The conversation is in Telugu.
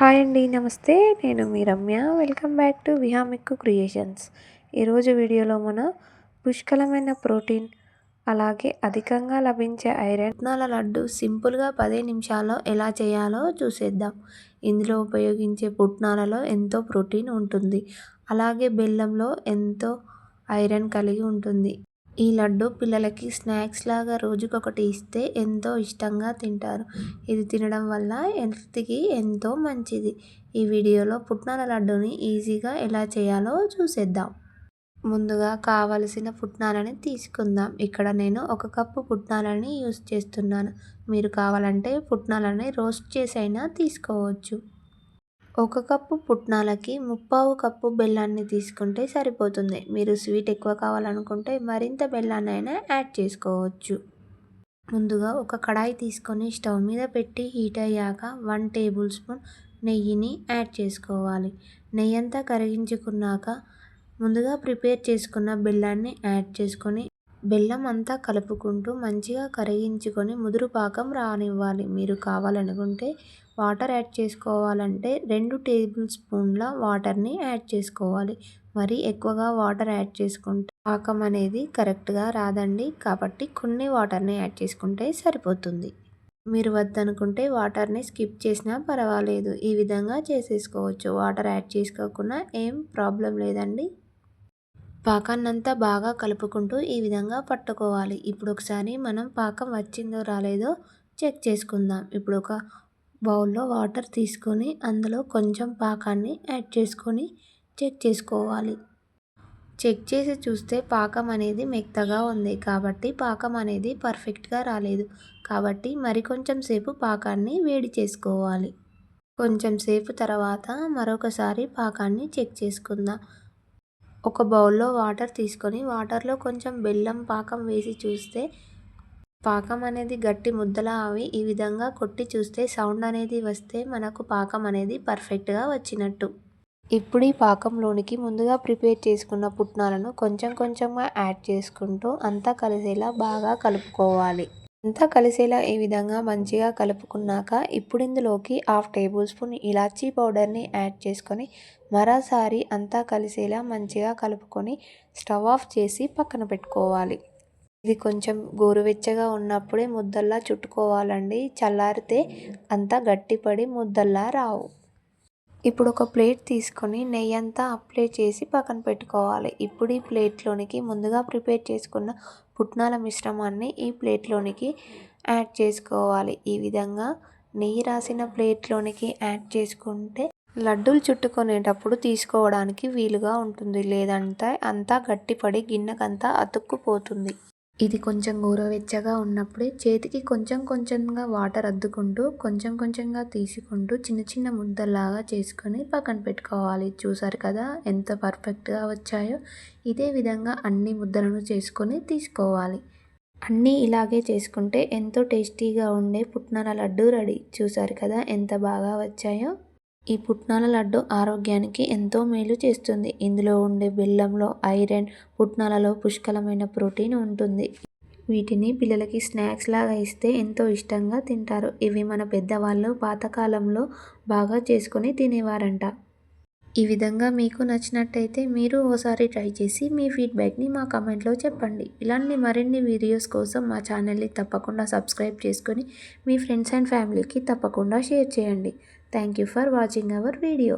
హాయ్ అండి. నమస్తే. నేను మీ Ramya. Welcome back to Vihamikku creations. ఈరోజు వీడియోలో మనం పుష్కలమైన ప్రోటీన్ అలాగే అధికంగా లభించే ఐరన్ పుట్నాల లడ్డు సింపుల్గా 10 నిమిషాల్లో ఎలా చేయాలో చూసేద్దాం. ఇందులో ఉపయోగించే పుట్నాలలో ఎంతో ప్రోటీన్ ఉంటుంది. అలాగే బెల్లంలో ఎంతో ఐరన్ కలిగి ఉంటుంది. ఈ లడ్డు పిల్లలకి స్నాక్స్ లాగా రోజుకొకటి ఇస్తే ఎంతో ఇష్టంగా తింటారు. ఇది తినడం వల్ల హెల్త్కి ఎంతో మంచిది. ఈ వీడియోలో పుట్నాల లడ్డూని ఈజీగా ఎలా చేయాలో చూసేద్దాం. ముందుగా కావలసిన పుట్నాలని తీసుకుందాం. ఇక్కడ నేను 1 కప్పు పుట్నాలని యూస్ చేస్తున్నాను. మీరు కావాలంటే పుట్నాలని రోస్ట్ చేసైనా తీసుకోవచ్చు. 1 కప్పు పుట్నాలకి 3/4 కప్పు బెల్లాన్ని తీసుకుంటే సరిపోతుంది. మీరు స్వీట్ ఎక్కువ కావాలనుకుంటే మరింత బెల్లాన్నైనా యాడ్ చేసుకోవచ్చు. ముందుగా ఒక కడాయి తీసుకొని స్టవ్ మీద పెట్టి హీట్ అయ్యాక 1 టేబుల్ స్పూన్ నెయ్యిని యాడ్ చేసుకోవాలి. నెయ్యి అంతా కరిగించుకున్నాక ముందుగా ప్రిపేర్ చేసుకున్న బెల్లాన్ని యాడ్ చేసుకొని బెల్లం అంతా కలుపుకుంటూ మంచిగా కరిగించుకొని ముదురు పాకం రానివ్వాలి. మీరు కావాలనుకుంటే వాటర్ యాడ్ చేసుకోవాలంటే 2 టేబుల్ స్పూన్ల వాటర్ని యాడ్ చేసుకోవాలి. మరి ఎక్కువగా వాటర్ యాడ్ చేసుకుంటే పాకం అనేది కరెక్ట్గా రాదండి. కాబట్టి కొన్ని వాటర్ని యాడ్ చేసుకుంటే సరిపోతుంది. మీరు వద్దనుకుంటే వాటర్ని స్కిప్ చేసినా పర్వాలేదు. ఈ విధంగా చేసేసుకోవచ్చు. వాటర్ యాడ్ చేసుకోకుండా ఏం ప్రాబ్లం లేదండి. పాకాన్నంతా బాగా కలుపుకుంటూ ఈ విధంగా పట్టుకోవాలి. ఇప్పుడు ఒకసారి మనం పాకం వచ్చిందో రాలేదో చెక్ చేసుకుందాం. ఇప్పుడు ఒక బౌల్లో వాటర్ తీసుకొని అందులో కొంచెం పాకాన్ని యాడ్ చేసుకొని చెక్ చేసుకోవాలి. చెక్ చేసి చూస్తే పాకం అనేది మెత్తగా ఉంది. కాబట్టి పాకం అనేది పర్ఫెక్ట్గా రాలేదు. కాబట్టి మరికొంచెం సేపు పాకాన్ని వేడి చేసుకోవాలి. కొంచెం సేపు తర్వాత మరొకసారి పాకాన్ని చెక్ చేసుకుందాం. ఒక బౌల్లో వాటర్ తీసుకొని వాటర్లో కొంచెం బెల్లం పాకం వేసి చూస్తే పాకం అనేది గట్టి ముద్దలా అవి ఈ విధంగా కొట్టి చూస్తే సౌండ్ అనేది వస్తే మనకు పాకం అనేది పర్ఫెక్ట్గా వచ్చినట్టు. ఇప్పుడు ఈ పాకంలోనికి ముందుగా ప్రిపేర్ చేసుకున్న పుట్నాలను కొంచెం కొంచెంగా యాడ్ చేసుకుంటూ అంతా కలిసేలా బాగా కలుపుకోవాలి. అంతా కలిసేలా ఈ విధంగా మంచిగా కలుపుకున్నాక ఇప్పుడు ఇందులోకి 1/2 టేబుల్ స్పూన్ ఇలాచీ పౌడర్ని యాడ్ చేసుకొని మరోసారి అంతా కలిసేలా మంచిగా కలుపుకొని స్టవ్ ఆఫ్ చేసి పక్కన పెట్టుకోవాలి. ఇది కొంచెం గోరువెచ్చగా ఉన్నప్పుడే ముద్దల్లా చుట్టుకోవాలండి. చల్లారితే అంతా గట్టిపడి ముద్దల్లా రావు. ఇప్పుడు ఒక ప్లేట్ తీసుకొని నెయ్యి అంతా అప్లై చేసి పక్కన పెట్టుకోవాలి. ఇప్పుడు ఈ ప్లేట్లోనికి ముందుగా ప్రిపేర్ చేసుకున్న పుట్నాల మిశ్రమాన్ని ఈ ప్లేట్లోనికి యాడ్ చేసుకోవాలి. ఈ విధంగా నెయ్యి రాసిన ప్లేట్లోనికి యాడ్ చేసుకుంటే లడ్డూలు చుట్టుకునేటప్పుడు తీసుకోవడానికి వీలుగా ఉంటుంది. లేదంటే అంతా గట్టిపడి గిన్నెకంతా అతుక్కుపోతుంది. ఇది కొంచెం గోరువెచ్చగా ఉన్నప్పుడే చేతికి కొంచెం కొంచెంగా వాటర్ అద్దుకుంటూ కొంచెం కొంచెంగా తీసుకుంటూ చిన్న చిన్న ముద్దలాగా చేసుకొని పక్కన పెట్టుకోవాలి. చూసారు కదా ఎంత పర్ఫెక్ట్గా వచ్చాయో. ఇదే విధంగా అన్ని ముద్దలను చేసుకొని తీసుకోవాలి. అన్నీ ఇలాగే చేసుకుంటే ఎంతో టేస్టీగా ఉండే పుట్నాల లడ్డు రెడీ. చూసారు కదా ఎంత బాగా వచ్చాయో. ఈ పుట్నాల లడ్డు ఆరోగ్యానికి ఎంతో మేలు చేస్తుంది. ఇందులో ఉండే బెల్లంలో ఐరన్, పుట్నాలలో పుష్కలమైన ప్రోటీన్ ఉంటుంది. వీటిని పిల్లలకి స్నాక్స్ లాగా ఇస్తే ఎంతో ఇష్టంగా తింటారు. ఇవి మన పెద్దవాళ్ళు పాతకాలంలో బాగా చేసుకొని తినేవారంట. ఈ విధంగా మీకు నచ్చినట్టయితే మీరు ఓసారి ట్రై చేసి మీ ఫీడ్బ్యాక్ని మా కామెంట్లో చెప్పండి. ఇలాంటి మరిన్ని వీడియోస్ కోసం మా ఛానల్ని తప్పకుండా సబ్స్క్రైబ్ చేసుకొని మీ ఫ్రెండ్స్ అండ్ ఫ్యామిలీకి తప్పకుండా షేర్ చేయండి. Thank you for watching our video.